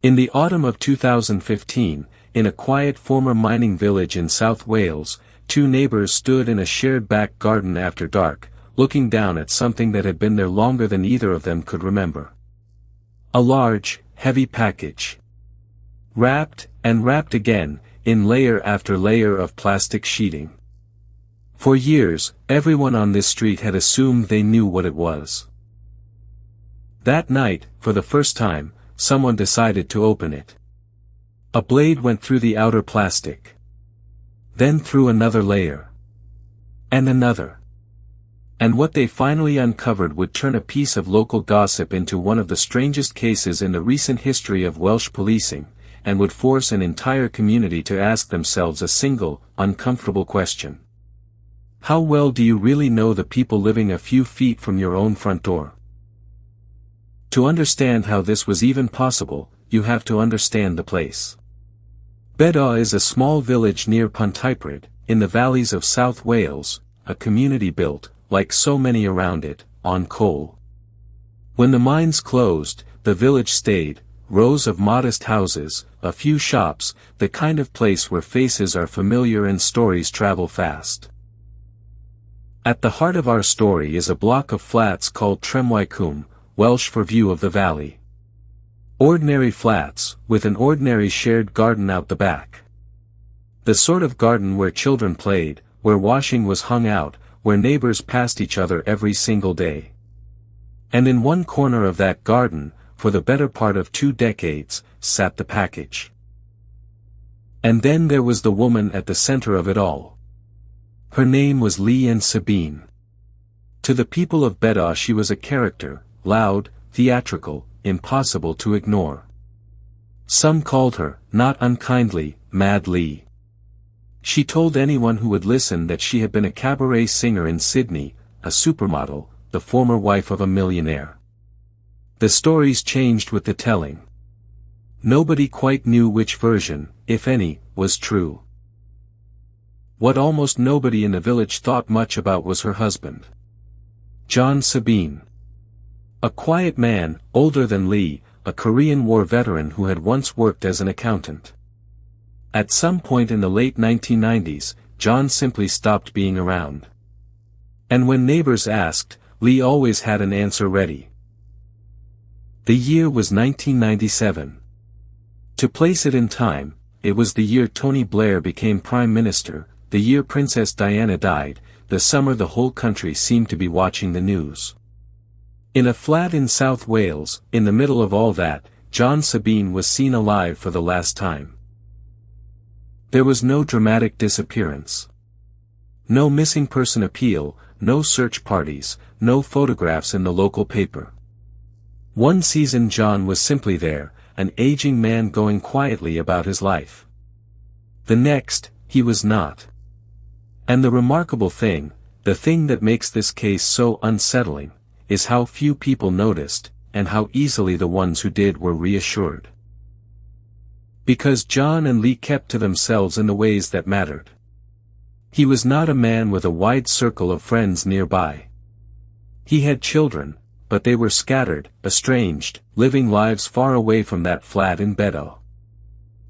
In the autumn of 2015, in a quiet former mining village in South Wales, two neighbours stood in a shared back garden after dark, looking down at something that had been there longer than either of them could remember. A large, heavy package. Wrapped, and wrapped again, in layer after layer of plastic sheeting. For years, everyone on this street had assumed they knew what it was. That night, for the first time, someone decided to open it. A blade went through the outer plastic. Then through another layer. And another. And what they finally uncovered would turn a piece of local gossip into one of the strangest cases in the recent history of Welsh policing, and would force an entire community to ask themselves a single, uncomfortable question. How well do you really know the people living a few feet from your own front door? To understand how this was even possible, you have to understand the place. Beddau is a small village near Pontypridd, in the valleys of South Wales, a community built, like so many around it, on coal. When the mines closed, the village stayed, rows of modest houses, a few shops, the kind of place where faces are familiar and stories travel fast. At the heart of our story is a block of flats called Tremwaicwm, Welsh for view of the valley. Ordinary flats, with an ordinary shared garden out the back. The sort of garden where children played, where washing was hung out, where neighbors passed each other every single day. And in one corner of that garden, for the better part of 2 decades, sat the package. And then there was the woman at the center of it all. Her name was Leigh Ann Sabine. To the people of Beddau she was a character, loud, theatrical, impossible to ignore. Some called her, not unkindly, Mad Leigh. She told anyone who would listen that she had been a cabaret singer in Sydney, a supermodel, the former wife of a millionaire. The stories changed with the telling. Nobody quite knew which version, if any, was true. What almost nobody in the village thought much about was her husband. John Sabine. A quiet man, older than Leigh, a Korean War veteran who had once worked as an accountant. At some point in the late 1990s, John simply stopped being around. And when neighbors asked, Leigh always had an answer ready. The year was 1997. To place it in time, it was the year Tony Blair became Prime Minister, the year Princess Diana died, the summer the whole country seemed to be watching the news. In a flat in South Wales, in the middle of all that, John Sabine was seen alive for the last time. There was no dramatic disappearance. No missing person appeal, no search parties, no photographs in the local paper. One season John was simply there, an aging man going quietly about his life. The next, he was not. And the remarkable thing, the thing that makes this case so unsettling, is how few people noticed, and how easily the ones who did were reassured. Because John and Leigh kept to themselves in the ways that mattered. He was not a man with a wide circle of friends nearby. He had children, but they were scattered, estranged, living lives far away from that flat in Beddau.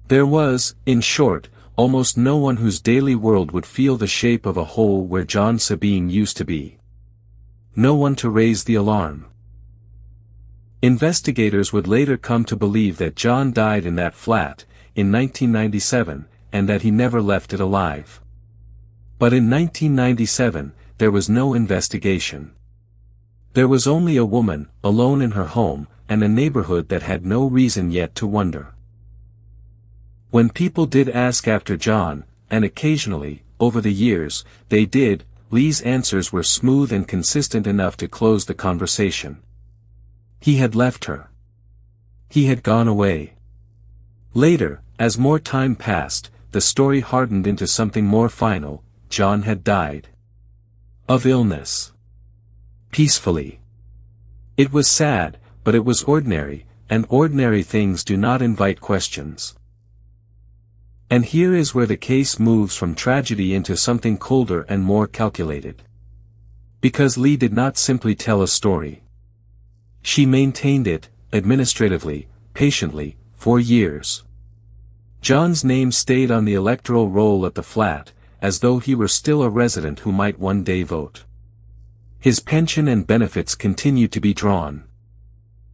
There was, in short, almost no one whose daily world would feel the shape of a hole where John Sabine used to be. No one to raise the alarm. Investigators would later come to believe that John died in that flat, in 1997, and that he never left it alive. But in 1997, there was no investigation. There was only a woman, alone in her home, and a neighborhood that had no reason yet to wonder. When people did ask after John, and occasionally, over the years, they did, Leigh's answers were smooth and consistent enough to close the conversation. He had left her. He had gone away. Later, as more time passed, the story hardened into something more final. John had died. Of illness. Peacefully. It was sad, but it was ordinary, and ordinary things do not invite questions. And here is where the case moves from tragedy into something colder and more calculated. Because Leigh did not simply tell a story. She maintained it, administratively, patiently, 4 years. John's name stayed on the electoral roll at the flat, as though he were still a resident who might one day vote. His pension and benefits continued to be drawn.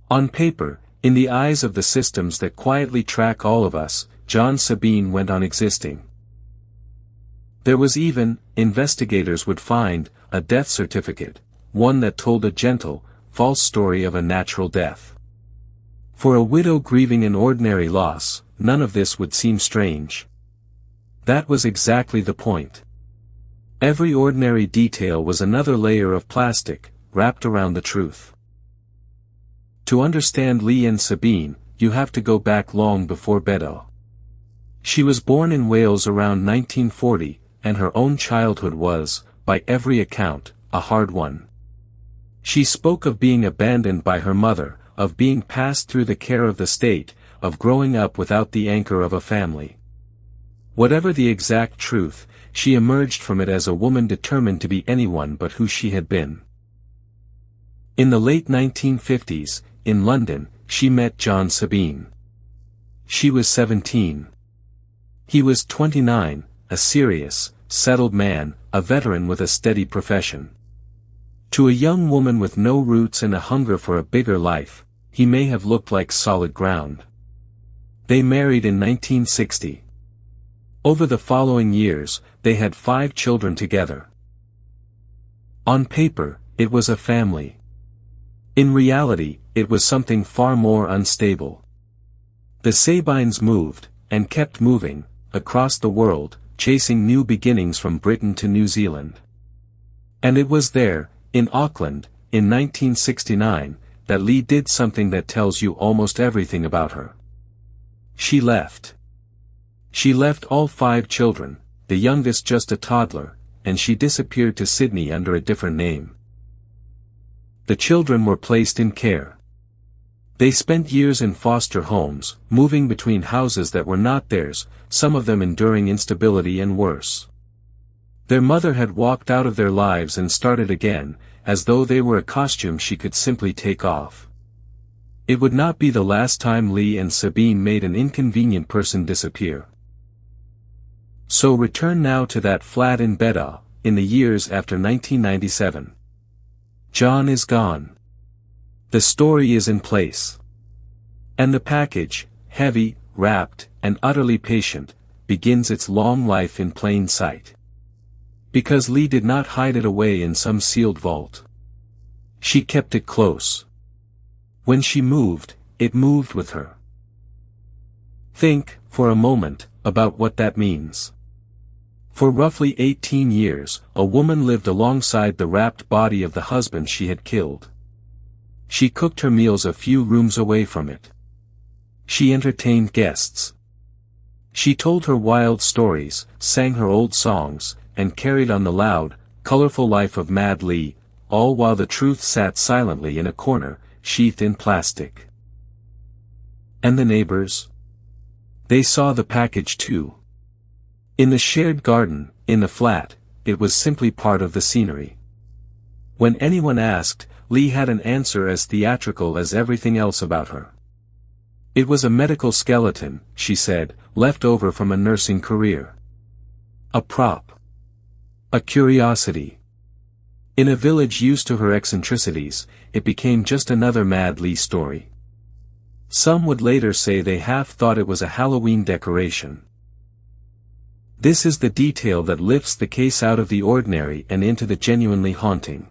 On paper, in the eyes of the systems that quietly track all of us, John Sabine went on existing. There was even, investigators would find, a death certificate, one that told a gentle, false story of a natural death. For a widow grieving an ordinary loss, none of this would seem strange. That was exactly the point. Every ordinary detail was another layer of plastic, wrapped around the truth. To understand Leigh Ann Sabine, you have to go back long before Beddau. She was born in Wales around 1940, and her own childhood was, by every account, a hard one. She spoke of being abandoned by her mother, of being passed through the care of the state, of growing up without the anchor of a family. Whatever the exact truth, she emerged from it as a woman determined to be anyone but who she had been. In the late 1950s, in London, she met John Sabine. She was 17. He was 29, a serious, settled man, a veteran with a steady profession. To a young woman with no roots and a hunger for a bigger life, he may have looked like solid ground. They married in 1960. Over the following years, they had 5 children together. On paper, it was a family. In reality, it was something far more unstable. The Sabines moved, and kept moving, across the world, chasing new beginnings from Britain to New Zealand. And it was there, in Auckland, in 1969, that Leigh did something that tells you almost everything about her. She left. She left all 5 children, the youngest just a toddler, and she disappeared to Sydney under a different name. The children were placed in care. They spent years in foster homes, moving between houses that were not theirs, some of them enduring instability and worse. Their mother had walked out of their lives and started again, as though they were a costume she could simply take off. It would not be the last time Leigh Ann Sabine made an inconvenient person disappear. So return now to that flat in Beddau, in the years after 1997. John is gone. The story is in place. And the package, heavy, wrapped, and utterly patient, begins its long life in plain sight. Because Leigh did not hide it away in some sealed vault. She kept it close. When she moved, it moved with her. Think, for a moment, about what that means. For roughly 18 years, a woman lived alongside the wrapped body of the husband she had killed. She cooked her meals a few rooms away from it. She entertained guests. She told her wild stories, sang her old songs, and carried on the loud, colorful life of Mad Leigh, all while the truth sat silently in a corner, sheathed in plastic. And the neighbors? They saw the package too. In the shared garden, in the flat, it was simply part of the scenery. When anyone asked, Leigh had an answer as theatrical as everything else about her. It was a medical skeleton, she said, left over from a nursing career. A prop. A curiosity. In a village used to her eccentricities, it became just another Mad Leigh story. Some would later say they half thought it was a Halloween decoration. This is the detail that lifts the case out of the ordinary and into the genuinely haunting.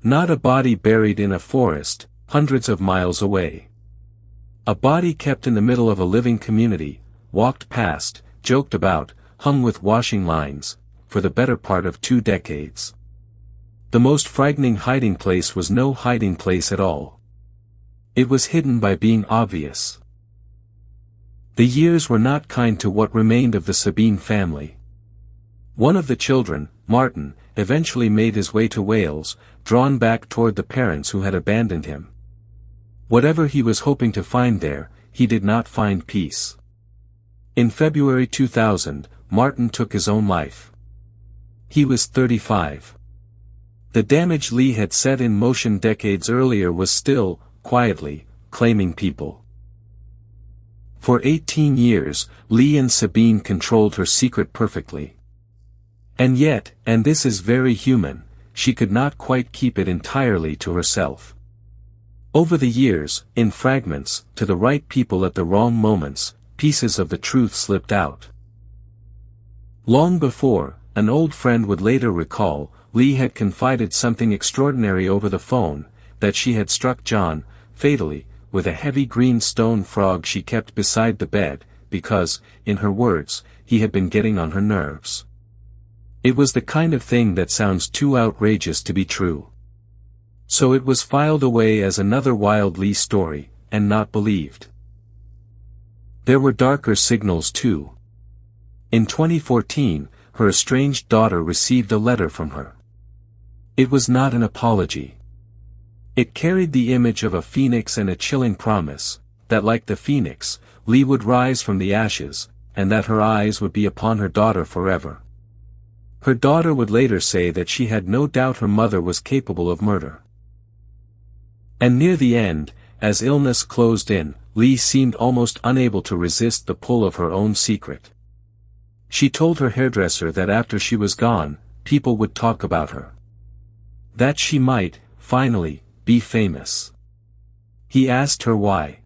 Not a body buried in a forest, hundreds of miles away. A body kept in the middle of a living community, walked past, joked about, hung with washing lines, for the better part of 2 decades. The most frightening hiding place was no hiding place at all. It was hidden by being obvious. The years were not kind to what remained of the Sabine family. One of the children, Martin, eventually made his way to Wales, drawn back toward the parents who had abandoned him. Whatever he was hoping to find there, he did not find peace. In February 2000, Martin took his own life. He was 35. The damage Leigh had set in motion decades earlier was still, quietly, claiming people. For 18 years, Leigh Ann Sabine controlled her secret perfectly. And yet, and this is very human, she could not quite keep it entirely to herself. Over the years, in fragments, to the right people at the wrong moments, pieces of the truth slipped out. Long before, an old friend would later recall, Leigh had confided something extraordinary over the phone, that she had struck John, fatally, with a heavy green stone frog she kept beside the bed, because, in her words, he had been getting on her nerves. It was the kind of thing that sounds too outrageous to be true. So it was filed away as another wild Leigh story, and not believed. There were darker signals too. In 2014, her estranged daughter received a letter from her. It was not an apology. It carried the image of a phoenix and a chilling promise, that like the phoenix, Leigh would rise from the ashes, and that her eyes would be upon her daughter forever. Her daughter would later say that she had no doubt her mother was capable of murder. And near the end, as illness closed in, Leigh seemed almost unable to resist the pull of her own secret. She told her hairdresser that after she was gone, people would talk about her. That she might, finally, be famous. He asked her why.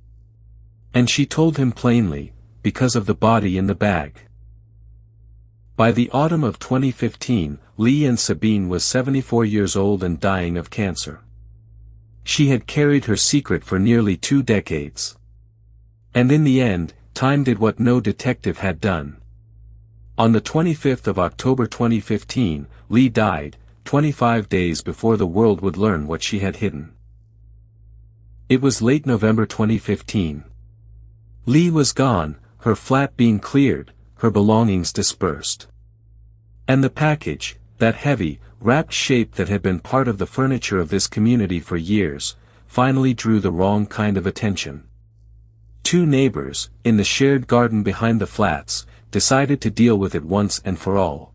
And she told him plainly, because of the body in the bag. By the autumn of 2015, Leigh Ann Sabine was 74 years old and dying of cancer. She had carried her secret for nearly 2 decades. And in the end, time did what no detective had done. On the 25th of October 2015, Leigh died, 25 days before the world would learn what she had hidden. It was late November 2015. Leigh was gone, her flat being cleared, her belongings dispersed. And the package, that heavy, wrapped shape that had been part of the furniture of this community for years, finally drew the wrong kind of attention. 2 neighbors, in the shared garden behind the flats, decided to deal with it once and for all.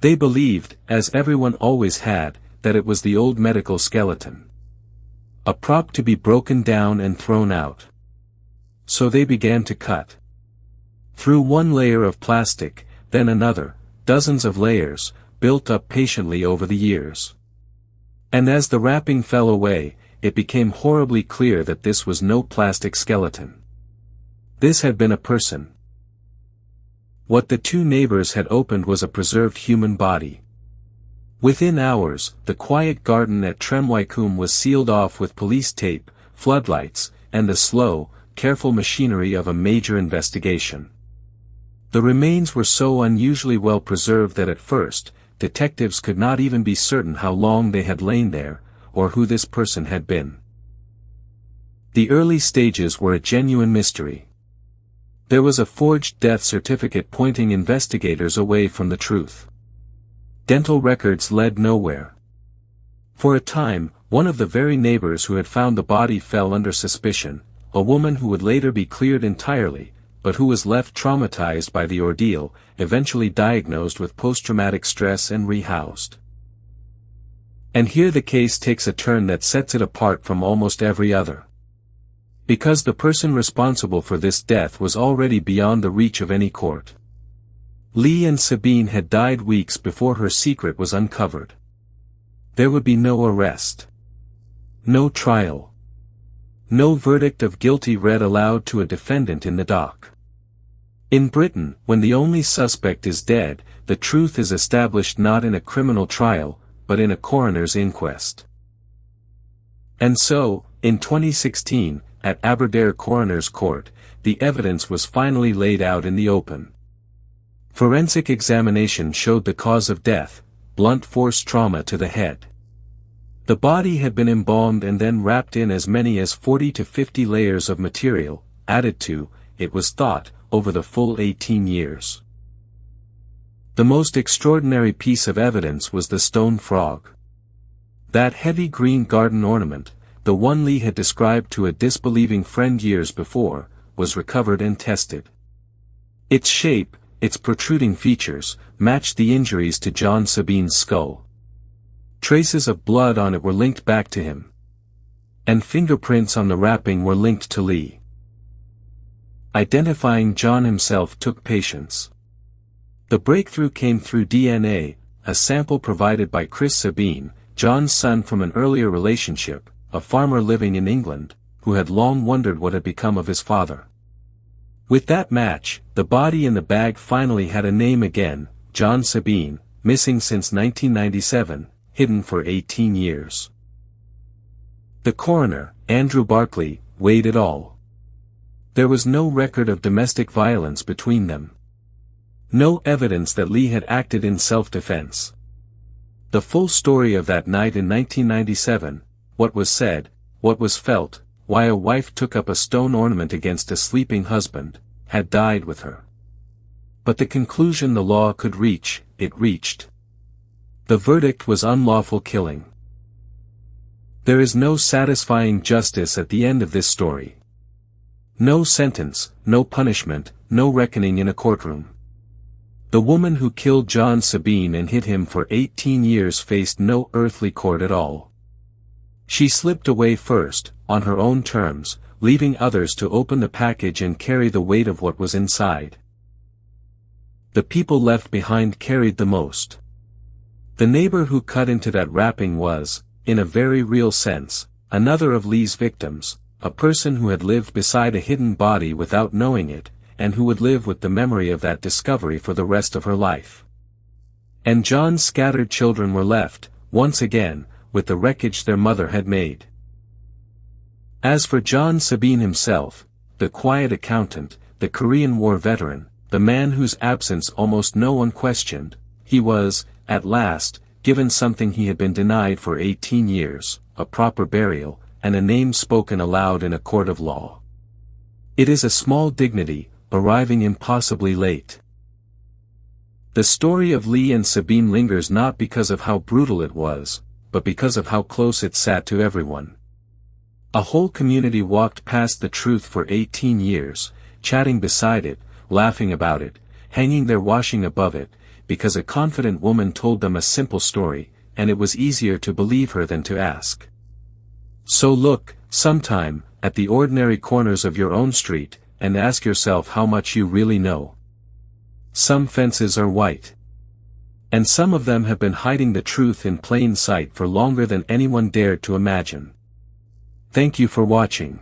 They believed, as everyone always had, that it was the old medical skeleton. A prop to be broken down and thrown out. So they began to cut. Through one layer of plastic, then another, dozens of layers, built up patiently over the years. And as the wrapping fell away, it became horribly clear that this was no plastic skeleton. This had been a person. What the 2 neighbors had opened was a preserved human body. Within hours, the quiet garden at Tremwycombe was sealed off with police tape, floodlights, and the slow, careful machinery of a major investigation. The remains were so unusually well preserved that at first, detectives could not even be certain how long they had lain there, or who this person had been. The early stages were a genuine mystery. There was a forged death certificate pointing investigators away from the truth. Dental records led nowhere. For a time, one of the very neighbors who had found the body fell under suspicion, a woman who would later be cleared entirely, but who was left traumatized by the ordeal, eventually diagnosed with post-traumatic stress and rehoused. And here the case takes a turn that sets it apart from almost every other. Because the person responsible for this death was already beyond the reach of any court. Leigh Ann Sabine had died weeks before her secret was uncovered. There would be no arrest. No trial. No verdict of guilty read aloud to a defendant in the dock. In Britain, when the only suspect is dead, the truth is established not in a criminal trial, but in a coroner's inquest. And so, in 2016, at Aberdare Coroner's Court, the evidence was finally laid out in the open. Forensic examination showed the cause of death, blunt force trauma to the head. The body had been embalmed and then wrapped in as many as 40 to 50 layers of material, added to, it was thought, over the full 18 years. The most extraordinary piece of evidence was the stone frog. That heavy green garden ornament, the one Leigh had described to a disbelieving friend years before, was recovered and tested. Its shape, its protruding features, matched the injuries to John Sabine's skull. Traces of blood on it were linked back to him. And fingerprints on the wrapping were linked to Leigh. Identifying John himself took patience. The breakthrough came through DNA, a sample provided by Chris Sabine, John's son from an earlier relationship, a farmer living in England, who had long wondered what had become of his father. With that match, the body in the bag finally had a name again, John Sabine, missing since 1997, hidden for 18 years. The coroner, Andrew Barkley, weighed it all. There was no record of domestic violence between them. No evidence that Leigh had acted in self-defense. The full story of that night in 1997, what was said, what was felt, why a wife took up a stone ornament against a sleeping husband, had died with her. But the conclusion the law could reach, it reached. The verdict was unlawful killing. There is no satisfying justice at the end of this story. No sentence, no punishment, no reckoning in a courtroom. The woman who killed John Sabine and hid him for 18 years faced no earthly court at all. She slipped away first, on her own terms, leaving others to open the package and carry the weight of what was inside. The people left behind carried the most. The neighbor who cut into that wrapping was, in a very real sense, another of Leigh's victims, a person who had lived beside a hidden body without knowing it, and who would live with the memory of that discovery for the rest of her life. And John's scattered children were left, once again, with the wreckage their mother had made. As for John Sabine himself, the quiet accountant, the Korean War veteran, the man whose absence almost no one questioned, he was, at last, given something he had been denied for 18 years, a proper burial, and a name spoken aloud in a court of law. It is a small dignity, arriving impossibly late. The story of Leigh and Sabine lingers not because of how brutal it was, but because of how close it sat to everyone. A whole community walked past the truth for 18 years, chatting beside it, laughing about it, hanging their washing above it, because a confident woman told them a simple story, and it was easier to believe her than to ask. So look, sometime, at the ordinary corners of your own street, and ask yourself how much you really know. Some fences are white. And some of them have been hiding the truth in plain sight for longer than anyone dared to imagine. Thank you for watching.